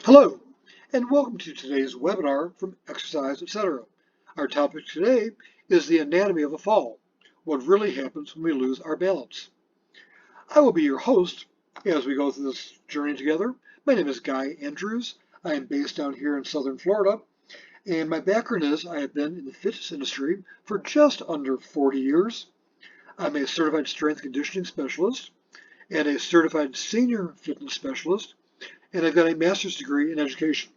Hello, and welcome to today's webinar from Exercise, etc. Our topic today is the anatomy of a fall, what really happens when we lose our balance. I will be your host as we go through this journey together. My name is Guy Andrews. I am based down here in Southern Florida, and my background is I have been in the fitness industry for just under 40 years. I'm a certified strength conditioning specialist and a certified senior fitness specialist, and I've got a master's degree in education.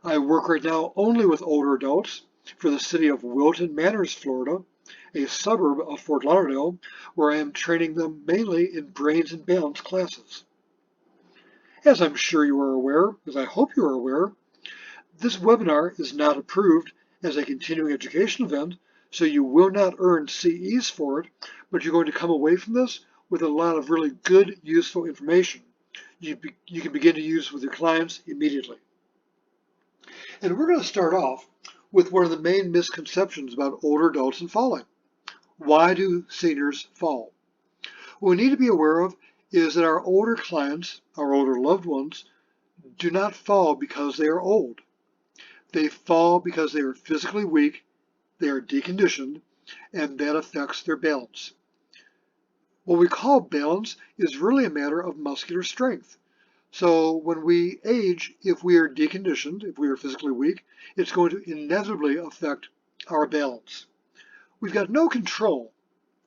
I work right now only with older adults for the city of Wilton Manors, Florida, a suburb of Fort Lauderdale, where I am training them mainly in brains and balance classes. As I'm sure you are aware, as I hope you are aware, this webinar is not approved as a continuing education event, so you will not earn CEs for it, but you're going to come away from this with a lot of really good, useful information you can begin to use with your clients immediately. And we're going to start off with one of the main misconceptions about older adults and falling. Why do seniors fall? What we need to be aware of is that our older clients, our older loved ones, do not fall because they are old. They fall because they are physically weak, they are deconditioned, and that affects their balance. What we call balance is really a matter of muscular strength. So when we age, if we are deconditioned, if we are physically weak, it's going to inevitably affect our balance. We've got no control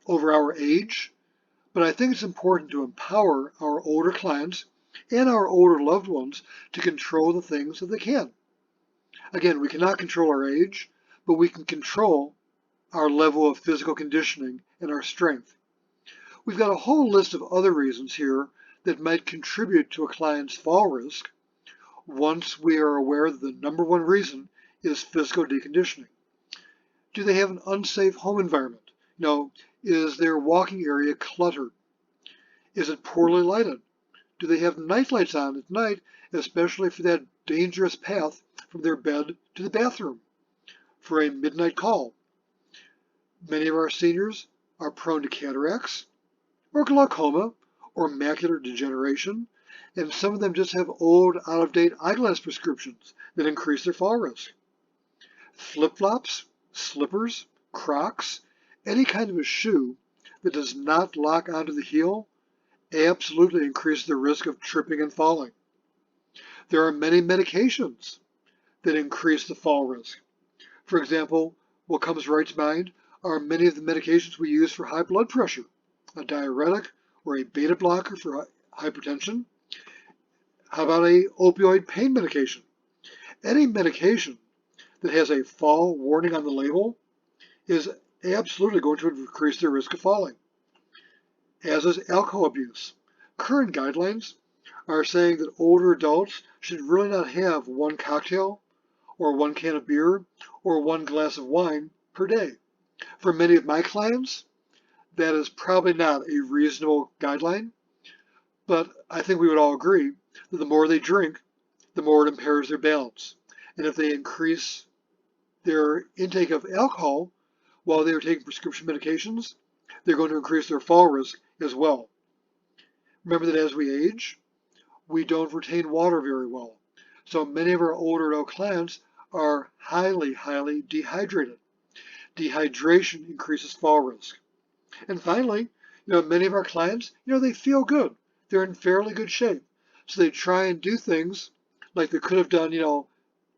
over our age, but I think it's important to empower our older clients and our older loved ones to control the things that they can. Again, we cannot control our age, but we can control our level of physical conditioning and our strength. We've got a whole list of other reasons here that might contribute to a client's fall risk once we are aware that the number one reason is physical deconditioning. Do they have an unsafe home environment? Is their walking area cluttered? Is it poorly lighted? Do they have night lights on at night, especially for that dangerous path from their bed to the bathroom for a midnight call? Many of our seniors are prone to cataracts or glaucoma or macular degeneration, and some of them just have old, out-of-date eyeglass prescriptions that increase their fall risk. Flip-flops, slippers, Crocs, any kind of a shoe that does not lock onto the heel absolutely increases the risk of tripping and falling. There are many medications that increase the fall risk. For example, what comes right to mind are many of the medications we use for high blood pressure, a diuretic or a beta blocker for hypertension. How about a opioid pain medication? Any medication that has a fall warning on the label is absolutely going to increase their risk of falling, as is alcohol abuse. Current guidelines are saying that older adults should really not have one cocktail or one can of beer or one glass of wine per day. For many of my clients, that is probably not a reasonable guideline, but I think we would all agree that the more they drink, the more it impairs their balance. And if they increase their intake of alcohol while they are taking prescription medications, they're going to increase their fall risk as well. Remember that as we age, we don't retain water very well. So many of our older adult clients are highly, highly dehydrated. Dehydration increases fall risk. And finally, many of our clients, they feel good. They're in fairly good shape. So they try and do things like they could have done,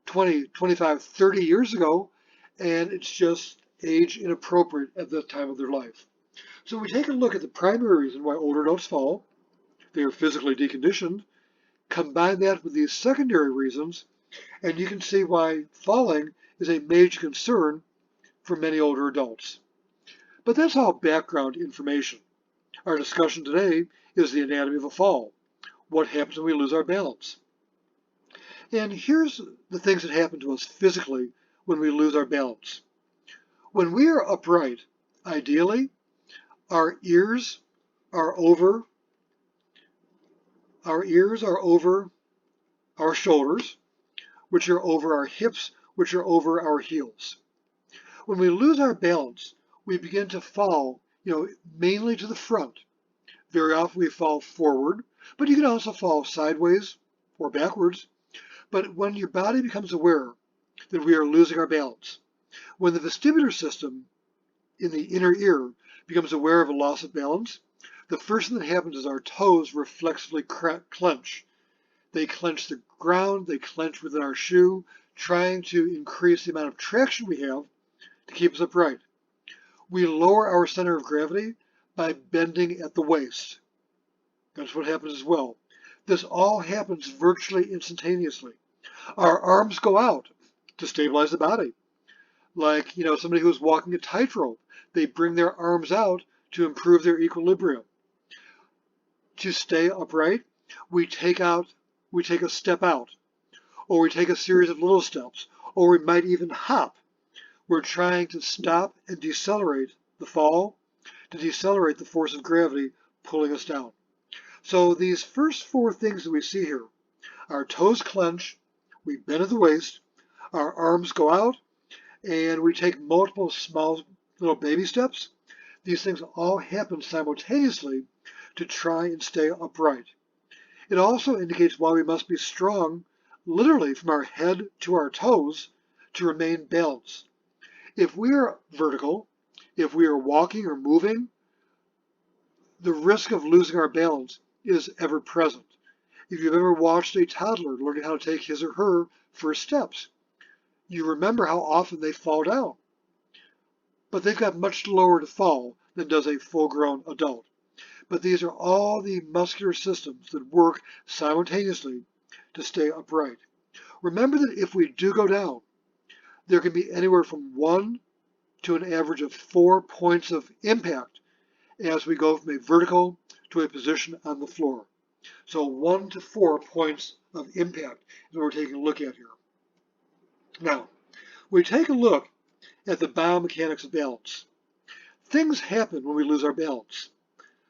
20, 25, 30 years ago, and it's just age inappropriate at that time of their life. So we take a look at the primary reason why older adults fall. They are physically deconditioned. Combine that with these secondary reasons, and you can see why falling is a major concern for many older adults. But that's all background information. Our discussion today is the anatomy of a fall. What happens when we lose our balance? And here's the things that happen to us physically when we lose our balance. When we are upright, ideally, our ears are over our shoulders, which are over our hips, which are over our heels. When we lose our balance, we begin to fall, mainly to the front. Very often we fall forward, but you can also fall sideways or backwards. But when your body becomes aware that we are losing our balance, when the vestibular system in the inner ear becomes aware of a loss of balance, the first thing that happens is our toes reflexively clench. They clench the ground, they clench within our shoe, trying to increase the amount of traction we have to keep us upright. We lower our center of gravity by bending at the waist. That's what happens as well. This all happens virtually instantaneously. Our arms go out to stabilize the body. Like, somebody who's walking a tightrope, they bring their arms out to improve their equilibrium. To stay upright, we take a step out, or we take a series of little steps, or we might even hop. We're trying to stop and decelerate the fall, to decelerate the force of gravity pulling us down. So these first four things that we see here, our toes clench, we bend at the waist, our arms go out, and we take multiple small little baby steps. These things all happen simultaneously to try and stay upright. It also indicates why we must be strong, literally from our head to our toes, to remain balanced. If we are vertical, if we are walking or moving, the risk of losing our balance is ever present. If you've ever watched a toddler learning how to take his or her first steps, you remember how often they fall down. But they've got much lower to fall than does a full-grown adult. But these are all the muscular systems that work simultaneously to stay upright. Remember that if we do go down, there can be anywhere from 1 to an average of 4 points of impact as we go from a vertical to a position on the floor. So 1 to 4 points of impact is what we're taking a look at here. Now, we take a look at the biomechanics of balance. Things happen when we lose our balance.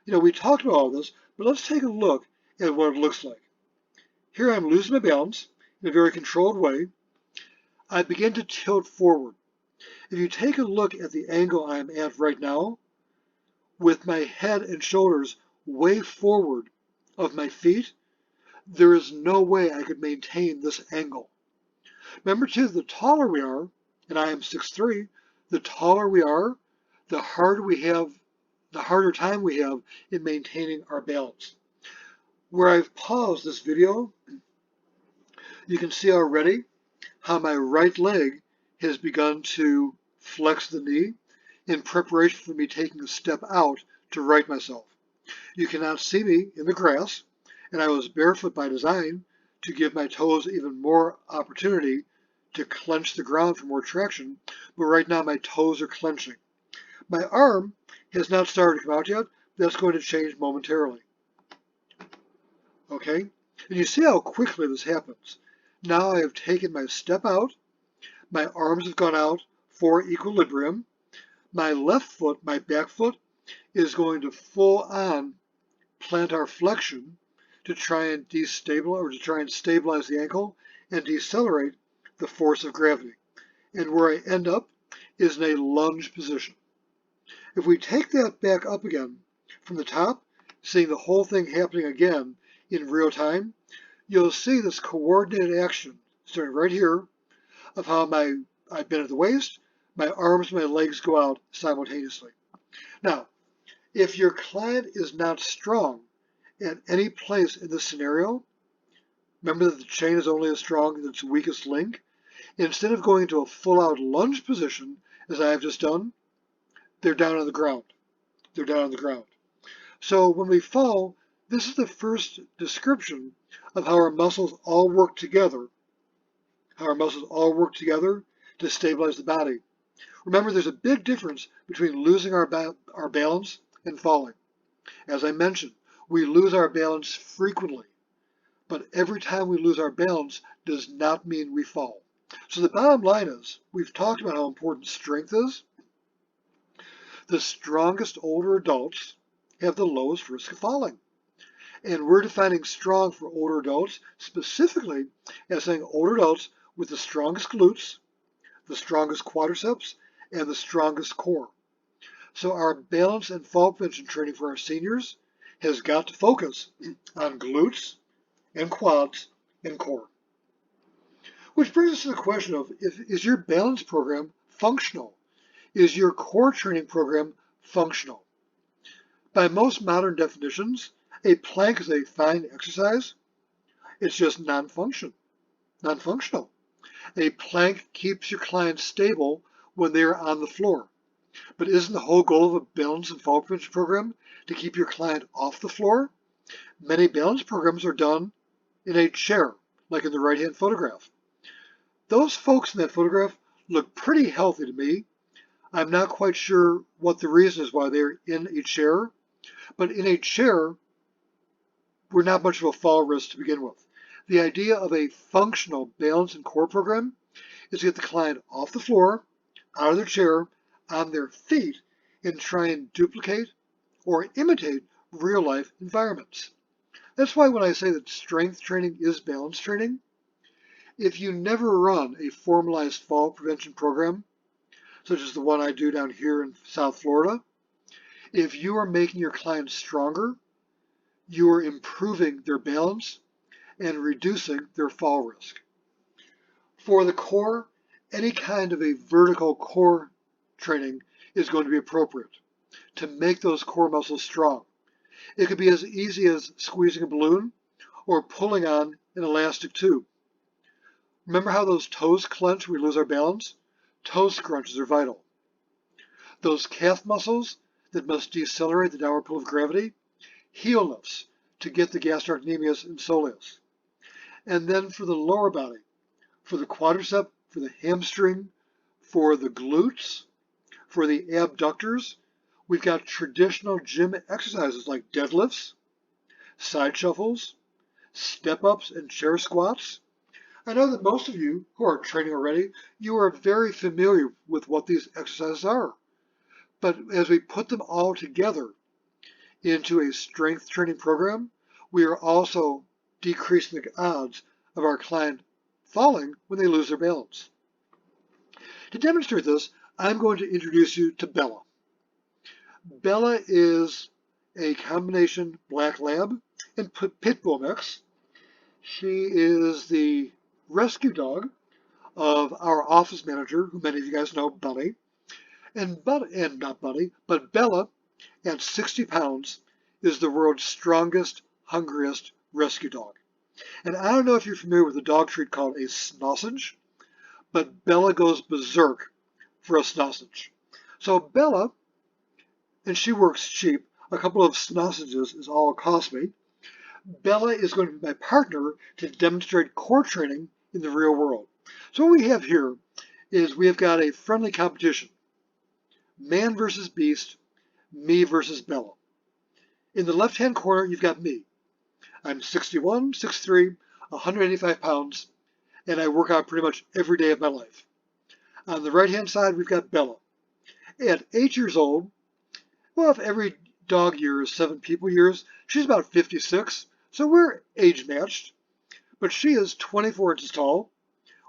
We talked about all this, but let's take a look at what it looks like. Here I'm losing my balance in a very controlled way. I begin to tilt forward. If you take a look at the angle I'm at right now, with my head and shoulders way forward of my feet, there is no way I could maintain this angle. Remember too, the taller we are, and I am 6'3", the taller we are, the harder time we have in maintaining our balance. Where I've paused this video, you can see already how my right leg has begun to flex the knee in preparation for me taking a step out to right myself. You cannot see me in the grass, and I was barefoot by design to give my toes even more opportunity to clench the ground for more traction, but right now my toes are clenching. My arm has not started to come out yet. That's going to change momentarily. Okay? And you see how quickly this happens. Now I have taken my step out. My arms have gone out for equilibrium. My left foot, my back foot, is going to full on plantar flexion to try and stabilize the ankle and decelerate the force of gravity. And where I end up is in a lunge position. If we take that back up again from the top, seeing the whole thing happening again in real time, you'll see this coordinated action starting right here of how I bend at the waist, my arms and my legs go out simultaneously. Now, if your client is not strong at any place in this scenario, remember that the chain is only as strong as its weakest link. Instead of going into a full-out lunge position, as I have just done, they're down on the ground. They're down on the ground. So when we fall, this is the first description of how our muscles all work together. How our muscles all work together to stabilize the body. Remember, there's a big difference between losing our balance and falling. As I mentioned, we lose our balance frequently, but every time we lose our balance does not mean we fall. So the bottom line is, we've talked about how important strength is. The strongest older adults have the lowest risk of falling. And we're defining strong for older adults specifically as saying older adults with the strongest glutes, the strongest quadriceps, and the strongest core. So our balance and fall prevention training for our seniors has got to focus on glutes and quads and core. Which brings us to the question of, is your balance program functional? Is your core training program functional? By most modern definitions, a plank is a fine exercise. It's just non-functional. A plank keeps your client stable when they're on the floor. But isn't the whole goal of a balance and fall prevention program to keep your client off the floor? Many balance programs are done in a chair, like in the right-hand photograph. Those folks in that photograph look pretty healthy to me. I'm not quite sure what the reason is why they're in a chair, but in a chair, we're not much of a fall risk to begin with. The idea of a functional balance and core program is to get the client off the floor, out of their chair, on their feet, and try and duplicate or imitate real-life environments. That's why when I say that strength training is balance training, if you never run a formalized fall prevention program, such as the one I do down here in South Florida, if you are making your clients stronger, you are improving their balance and reducing their fall risk. For the core, any kind of a vertical core training is going to be appropriate to make those core muscles strong. It could be as easy as squeezing a balloon or pulling on an elastic tube. Remember how those toes clench when we lose our balance? Toe scrunches are vital. Those calf muscles that must decelerate the downward pull of gravity, heel lifts to get the gastrocnemius and soleus. And then for the lower body, for the quadricep, for the hamstring, for the glutes, for the abductors, we've got traditional gym exercises like deadlifts, side shuffles, step-ups, and chair squats. I know that most of you who are training already, you are very familiar with what these exercises are. But as we put them all together into a strength training program, we are also decreasing the odds of our client falling when they lose their balance. To demonstrate this, I'm going to introduce you to Bella. Bella is a combination black lab and pit bull mix. She is the rescue dog of our office manager, who many of you guys know, Bunny. And not Bunny, but Bella, at 60 pounds, is the world's strongest, hungriest rescue dog. And I don't know if you're familiar with a dog treat called a sausage, but Bella goes berserk for a sausage. So Bella, and she works cheap, a couple of sausages is all it costs me. Bella is going to be my partner to demonstrate core training in the real world. So what we have here is we have got a friendly competition. Man versus beast, me versus Bella. In the left-hand corner, you've got me. I'm 61, 6'3", 185 pounds, and I work out pretty much every day of my life. On the right-hand side, we've got Bella. At 8 years old, well, if every dog year is 7 people years, she's about 56, so we're age matched. But she is 24 inches tall,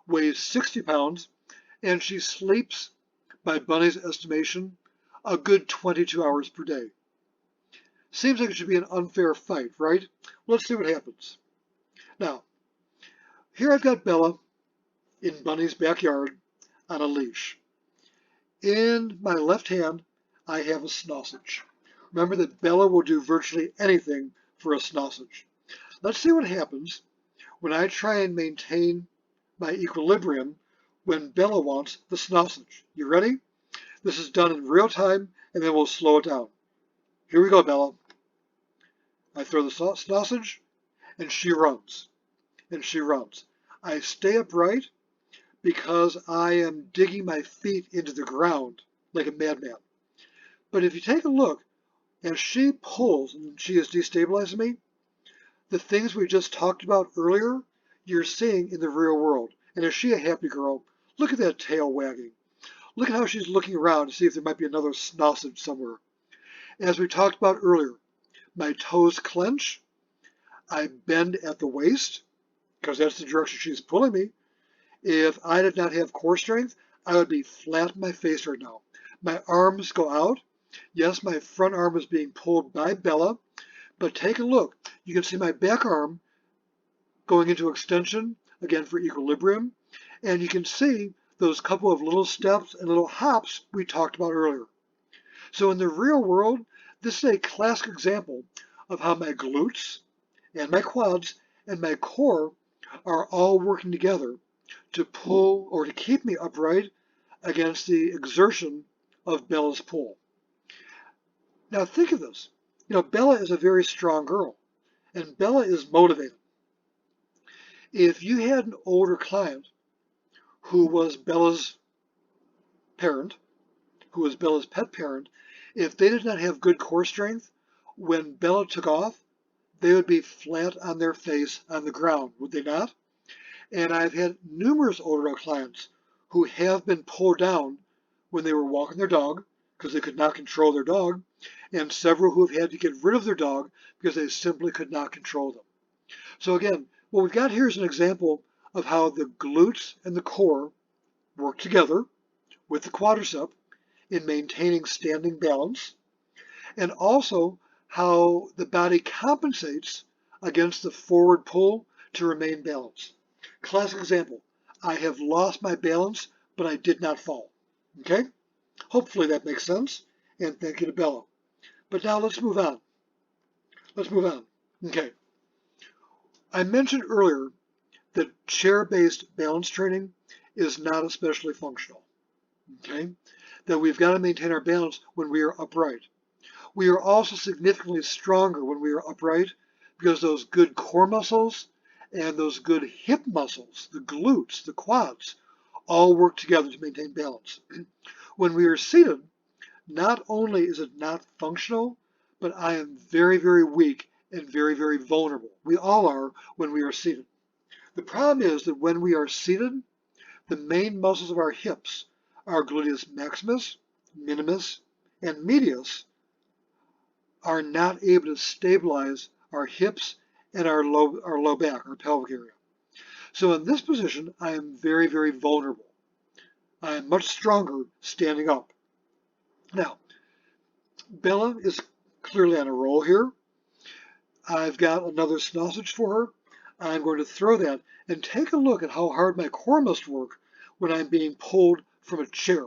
weighs 60 pounds, and she sleeps, by Bunny's estimation, a good 22 hours per day. Seems like it should be an unfair fight, right? Let's see what happens. Now, here I've got Bella in Bunny's backyard on a leash. In my left hand, I have a sausage. Remember that Bella will do virtually anything for a sausage. Let's see what happens when I try and maintain my equilibrium when Bella wants the sausage. You ready? This is done in real time, and then we'll slow it down. Here we go, Bella. I throw the sausage, and she runs. And she runs. I stay upright because I am digging my feet into the ground like a madman. But if you take a look, as she pulls and she is destabilizing me, the things we just talked about earlier, you're seeing in the real world. And is she a happy girl? Look at that tail wagging. Look at how she's looking around to see if there might be another sausage somewhere. As we talked about earlier, my toes clench. I bend at the waist because that's the direction she's pulling me. If I did not have core strength, I would be flat in my face right now. My arms go out. Yes, my front arm is being pulled by Bella, but take a look. You can see my back arm going into extension, again for equilibrium. And you can see those couple of little steps and little hops we talked about earlier. So in the real world, this is a classic example of how my glutes and my quads and my core are all working together to pull or to keep me upright against the exertion of Bella's pull. Now think of this. Bella is a very strong girl, and Bella is motivated. If you had an older client who was Bella's parent, who was Bella's pet parent, if they did not have good core strength, when Bella took off, they would be flat on their face on the ground, would they not? And I've had numerous older clients who have been pulled down when they were walking their dog because they could not control their dog, and several who have had to get rid of their dog because they simply could not control them. So again, what we've got here is an example of how the glutes and the core work together with the quadricep in maintaining standing balance, and also how the body compensates against the forward pull to remain balanced. Classic example, I have lost my balance, but I did not fall. Okay? Hopefully that makes sense, and thank you to Bella. But now let's move on. Okay. I mentioned earlier that chair-based balance training is not especially functional. Okay? That we've got to maintain our balance when we are upright. We are also significantly stronger when we are upright because those good core muscles and those good hip muscles, the glutes, the quads, all work together to maintain balance. When we are seated, not only is it not functional, but I am very, very weak and very, very vulnerable. We all are when we are seated. The problem is that when we are seated, the main muscles of our hips, our gluteus maximus, minimus, and medius, are not able to stabilize our hips and our low back, our pelvic area. So in this position, I am very, very vulnerable. I am much stronger standing up. Now, Bella is clearly on a roll here. I've got another sausage for her. I'm going to throw that and take a look at how hard my core must work when I'm being pulled from a chair,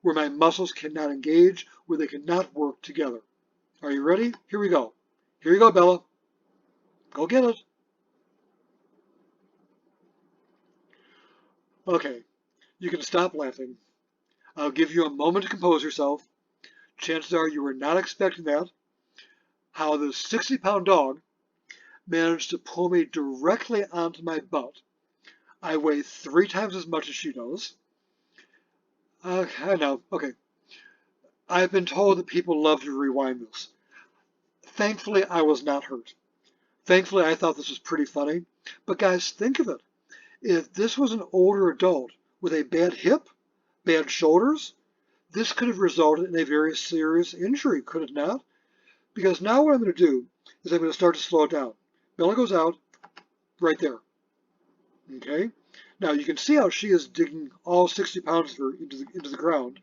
where my muscles cannot engage, where they cannot work together. Are you ready? Here we go. Here you go, Bella. Go get it. Okay, you can stop laughing. I'll give you a moment to compose yourself. Chances are you were not expecting that. How this 60-pound dog managed to pull me directly onto my butt. I weigh 3 times as much as she does. I know. Okay. I've been told that people love to rewind this. Thankfully, I was not hurt. Thankfully, I thought this was pretty funny. But guys, think of it. If this was an older adult with a bad hip, bad shoulders, this could have resulted in a very serious injury, could it not? Because now what I'm going to do is I'm going to start to slow it down. Bella goes out right there. Okay? Now you can see how she is digging all 60 pounds of her into the ground.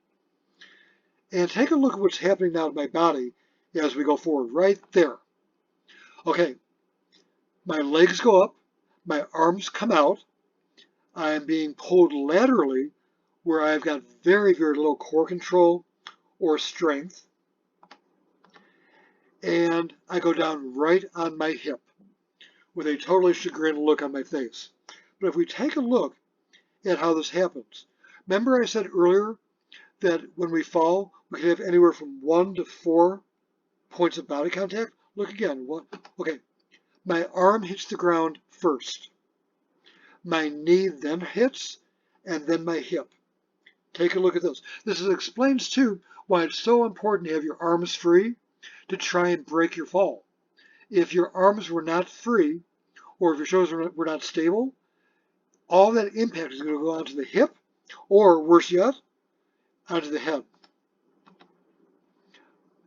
And take a look at what's happening now to my body as we go forward. Right there. Okay. My legs go up. My arms come out. I am being pulled laterally where I've got very, very little core control or strength. And I go down right on my hip with a totally chagrined look on my face. But if we take a look at how this happens, remember I said earlier that when we fall, we can have anywhere from 1 to 4 points of body contact? Look again. Okay. My arm hits the ground first. My knee then hits, and then my hip. Take a look at this. This explains, too, why it's so important to have your arms free to try and break your fall. If your arms were not free, or if your shoulders were not stable, all that impact is going to go onto the hip, or worse yet, onto the head.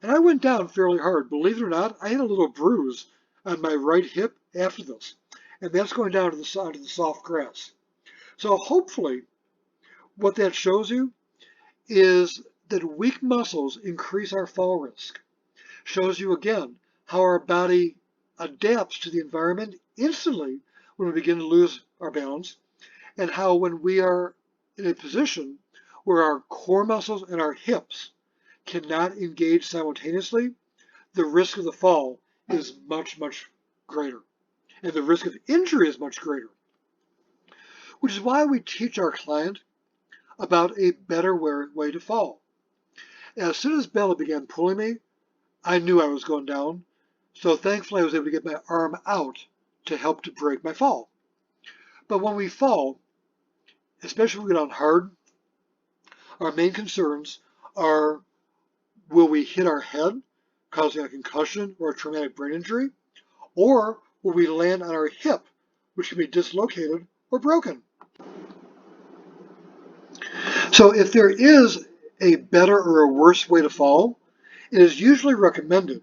And I went down fairly hard. Believe it or not, I had a little bruise on my right hip after this. And that's going down to the soft grass. So hopefully, what that shows you is that weak muscles increase our fall risk. Shows you again how our body adapts to the environment instantly when we begin to lose our balance. and how when we are in a position where our core muscles and our hips cannot engage simultaneously, the risk of the fall is much, much greater. And the risk of injury is much greater. Which is why we teach our client about a better way to fall. As soon as Bella began pulling me, I knew I was going down. So thankfully I was able to get my arm out to help to break my fall. But when we fall, especially when we get down hard, our main concerns are, will we hit our head, causing a concussion or a traumatic brain injury? Or will we land on our hip, which can be dislocated or broken? So if there is a better or a worse way to fall, it is usually recommended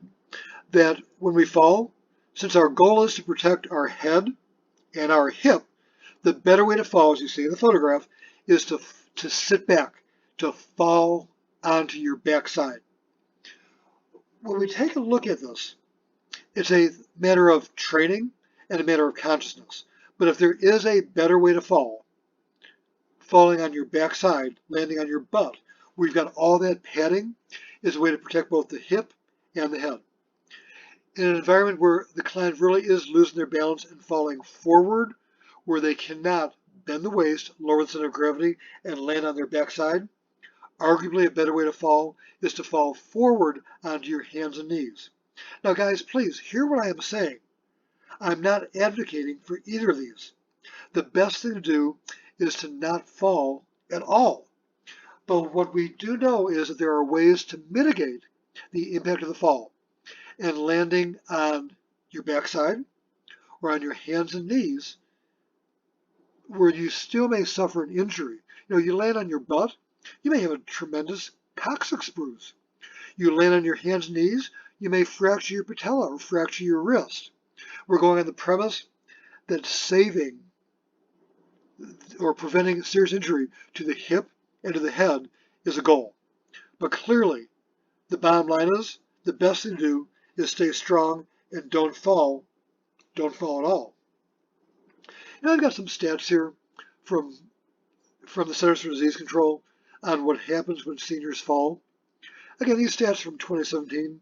that when we fall, since our goal is to protect our head and our hip, the better way to fall, as you see in the photograph, is to sit back, to fall onto your backside. When we take a look at this, it's a matter of training and a matter of consciousness. But if there is a better way to fall, falling on your backside, landing on your butt, where you've got all that padding, is a way to protect both the hip and the head. In an environment where the client really is losing their balance and falling forward, where they cannot bend the waist, lower the center of gravity, and land on their backside, arguably a better way to fall is to fall forward onto your hands and knees. Now guys, please hear what I am saying. I'm not advocating for either of these. The best thing to do is to not fall at all. But what we do know is that there are ways to mitigate the impact of the fall. And landing on your backside or on your hands and knees, where you still may suffer an injury. You land on your butt, you may have a tremendous coccyx bruise. You land on your hands and knees, you may fracture your patella or fracture your wrist. We're going on the premise that saving or preventing serious injury to the hip and to the head is a goal. But clearly, the bottom line is, the best thing to do is stay strong and don't fall at all. And I've got some stats here from the Centers for Disease Control on what happens when seniors fall. Again, these stats are from 2017,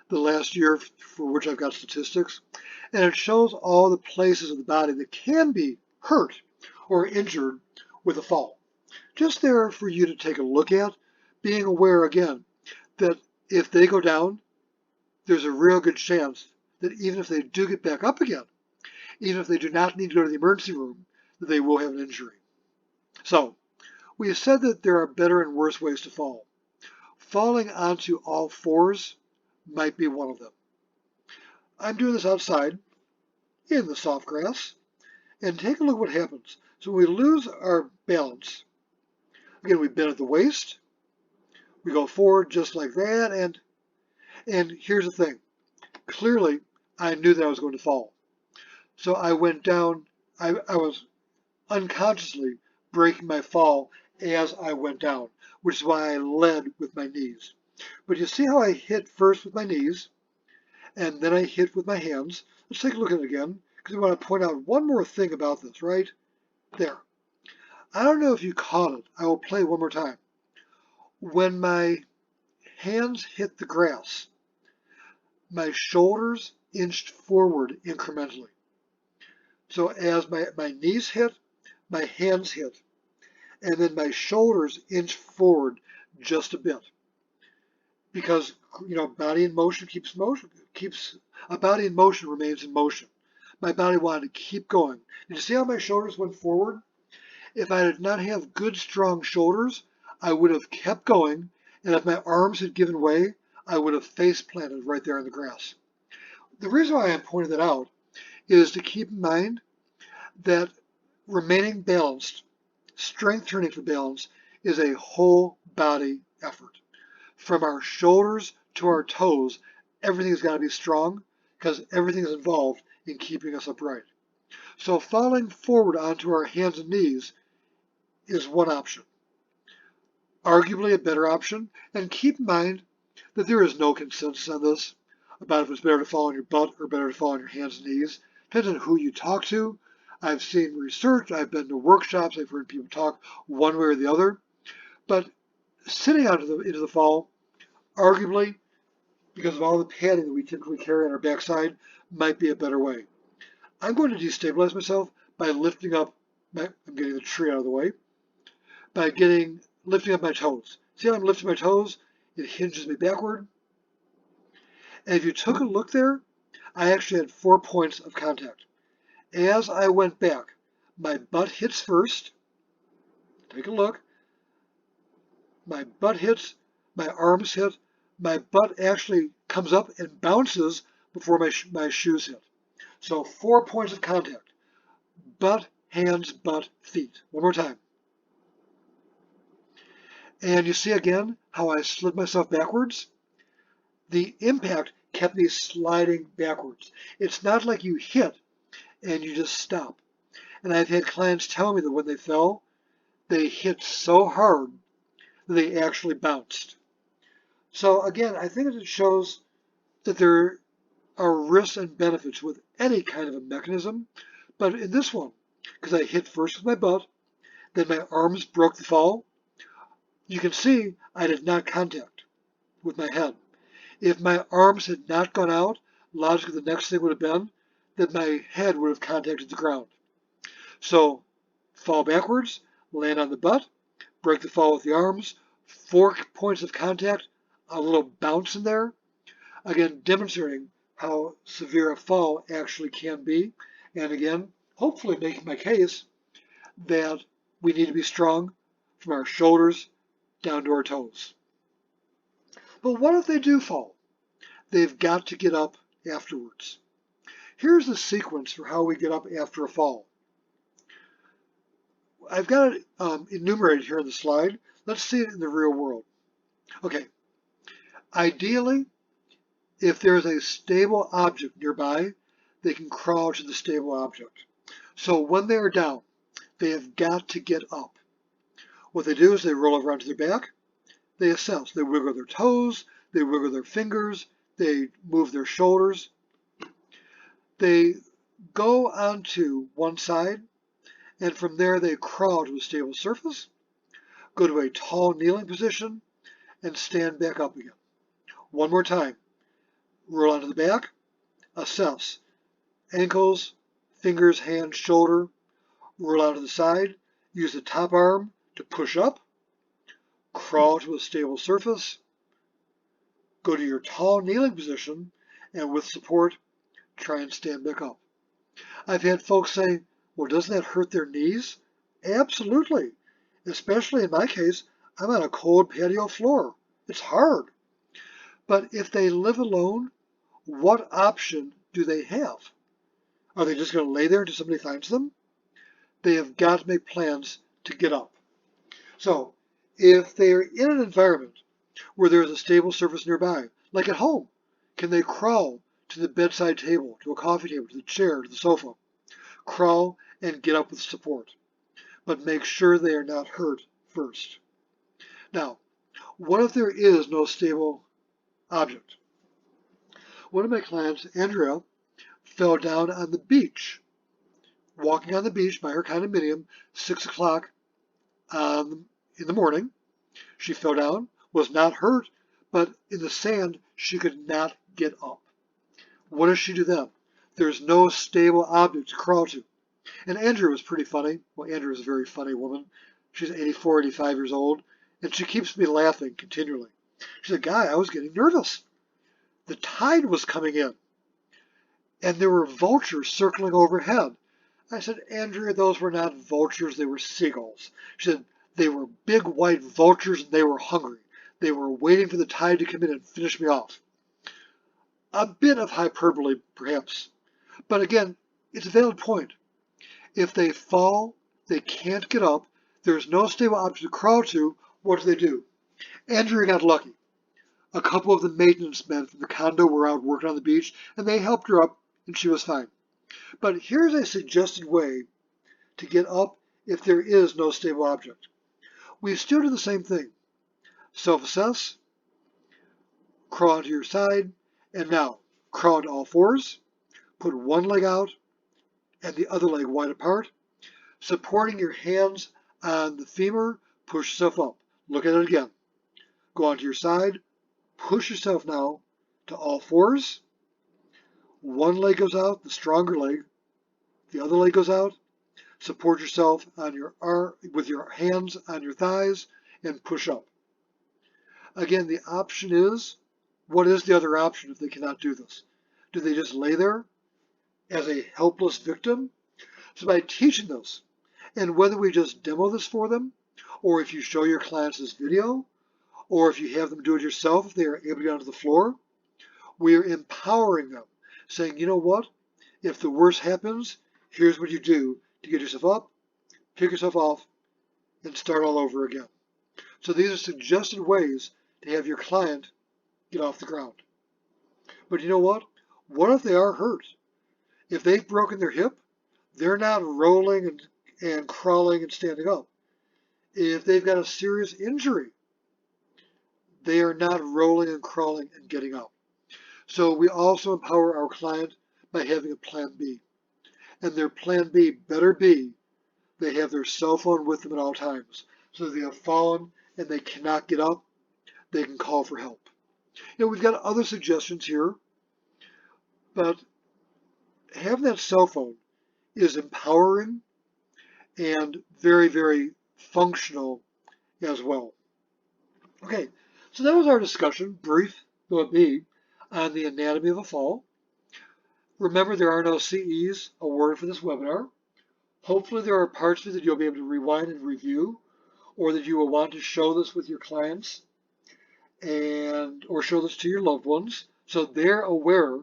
the last year for which I've got statistics, and it shows all the places of the body that can be hurt or injured with a fall. Just there for you to take a look at, being aware again that if they go down, there's a real good chance that even if they do get back up again, even if they do not need to go to the emergency room, that they will have an injury. So, we have said that there are better and worse ways to fall. Falling onto all fours might be one of them. I'm doing this outside in the soft grass, and take a look what happens. So when we lose our balance, again, we bend at the waist, we go forward just like that, and here's the thing. Clearly, I knew that I was going to fall. So I went down, I was unconsciously breaking my fall as I went down, which is why I led with my knees. But you see how I hit first with my knees, and then I hit with my hands. Let's take a look at it again, because we want to point out one more thing about this, right? There. I don't know if you caught it. I will play one more time. When my hands hit the grass, my shoulders inched forward incrementally. So as my knees hit, my hands hit, and then my shoulders inch forward just a bit. Because, body in motion a body in motion remains in motion. My body wanted to keep going. Did you see how my shoulders went forward? If I did not have good, strong shoulders, I would have kept going, and if my arms had given way, I would have face planted right there in the grass. The reason why I'm pointing that out is to keep in mind that remaining balanced, strength training for balance, is a whole body effort. From our shoulders to our toes, everything has got to be strong because everything is involved in keeping us upright. So falling forward onto our hands and knees is one option. Arguably a better option, and keep in mind that there is no consensus on this about if it's better to fall on your butt or better to fall on your hands and knees. Depends on who you talk to. I've seen research, I've been to workshops, I've heard people talk one way or the other, but sitting out into the fall, arguably, because of all the padding that we typically carry on our backside, might be a better way. I'm going to destabilize myself by lifting up, I'm getting the tree out of the way, by lifting up my toes. See how I'm lifting my toes? It hinges me backward. And if you took a look there, I actually had 4 points of contact. As I went back, my butt hits first. Take a look. My butt hits, my arms hit, my butt actually comes up and bounces before my shoes hit. So 4 points of contact. Butt, hands, butt, feet. One more time. And you see again how I slid myself backwards? The impact kept me sliding backwards. It's not like you hit and you just stop. And I've had clients tell me that when they fell, they hit so hard that they actually bounced. So again, I think it shows that there are risks and benefits with any kind of a mechanism, but in this one, because I hit first with my butt, then my arms broke the fall, you can see I did not contact with my head. If my arms had not gone out, logically the next thing would have been that my head would have contacted the ground. So fall backwards, land on the butt, break the fall with the arms, 4 points of contact, a little bounce in there. Again, demonstrating how severe a fall actually can be. And again, hopefully making my case that we need to be strong from our shoulders down to our toes. But what if they do fall? They've got to get up afterwards. Here's the sequence for how we get up after a fall. I've got it enumerated here on the slide. Let's see it in the real world. Okay. Ideally, if there's a stable object nearby, they can crawl to the stable object. So when they are down, they have got to get up. What they do is they roll over onto their back, they assess, they wiggle their toes, they wiggle their fingers, they move their shoulders. They go onto one side, and from there they crawl to a stable surface, go to a tall kneeling position, and stand back up again. One more time. Roll onto the back, assess. Ankles, fingers, hands, shoulder, roll out to the side, use the top arm to push up, crawl to a stable surface, go to your tall kneeling position, and with support, try and stand back up. I've had folks say, well, doesn't that hurt their knees? Absolutely. Especially in my case, I'm on a cold patio floor. It's hard. But if they live alone, what option do they have? Are they just going to lay there until somebody finds them? They have got to make plans to get up. So if they are in an environment where there is a stable surface nearby, like at home, can they crawl to the bedside table, to a coffee table, to the chair, to the sofa? Crawl and get up with support. But make sure they are not hurt first. Now, what if there is no stable object? One of my clients, Andrea, fell down on the beach, walking on the beach by her condominium, 6 o'clock in the morning. She fell down, was not hurt, but in the sand, she could not get up. What does she do then? There's no stable object to crawl to. And Andrea was pretty funny. Well, Andrea is a very funny woman. She's 84, 85 years old, and she keeps me laughing continually. She said, Guy, I was getting nervous. The tide was coming in, and there were vultures circling overhead. I said, Andrea, those were not vultures, they were seagulls. She said, they were big white vultures and they were hungry. They were waiting for the tide to come in and finish me off. A bit of hyperbole, perhaps. But again, it's a valid point. If they fall, they can't get up, there's no stable object to crawl to, what do? Andrea got lucky. A couple of the maintenance men from the condo were out working on the beach, and they helped her up, and she was fine. But here's a suggested way to get up if there is no stable object. We still do the same thing. Self-assess, crawl onto your side, and now crawl to all fours, put one leg out, and the other leg wide apart. Supporting your hands on the femur, push yourself up. Look at it again. Go onto your side, push yourself now to all fours. One leg goes out, the stronger leg. The other leg goes out. Support yourself on your arm with your hands on your thighs and push up. Again, the option is, what is the other option if they cannot do this? Do they just lay there as a helpless victim? So by teaching this, and whether we just demo this for them, or if you show your clients this video, or if you have them do it yourself if they are able to get onto the floor, we are empowering them, saying, you know what? If the worst happens, here's what you do to get yourself up, pick yourself off, and start all over again. So these are suggested ways to have your client get off the ground. But you know what? What if they are hurt? If they've broken their hip, they're not rolling and crawling and standing up. If they've got a serious injury, they are not rolling and crawling and getting up. So we also empower our client by having a plan B. And their plan B better be they have their cell phone with them at all times. So if they have fallen and they cannot get up, they can call for help. You know, we've got other suggestions here, but having that cell phone is empowering and very, very functional as well. Okay, so that was our discussion, brief though it be, on the anatomy of a fall. Remember, there are no CEs awarded for this webinar. Hopefully there are parts of it that you'll be able to rewind and review, or that you will want to show this with your clients or show this to your loved ones so they're aware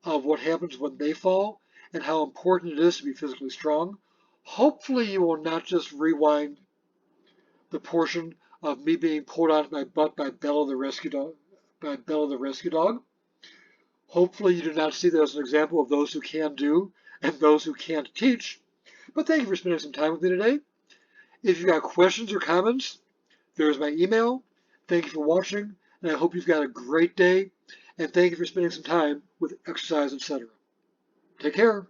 of what happens when they fall and how important it is to be physically strong. Hopefully you will not just rewind the portion of me being pulled out of my butt by Bella the rescue dog. Hopefully you do not see that as an example of those who can do and those who can't teach. But thank you for spending some time with me today. If you've got questions or comments, there's my email. Thank you for watching, and I hope you've got a great day. And thank you for spending some time with Exercise Etc. Take care.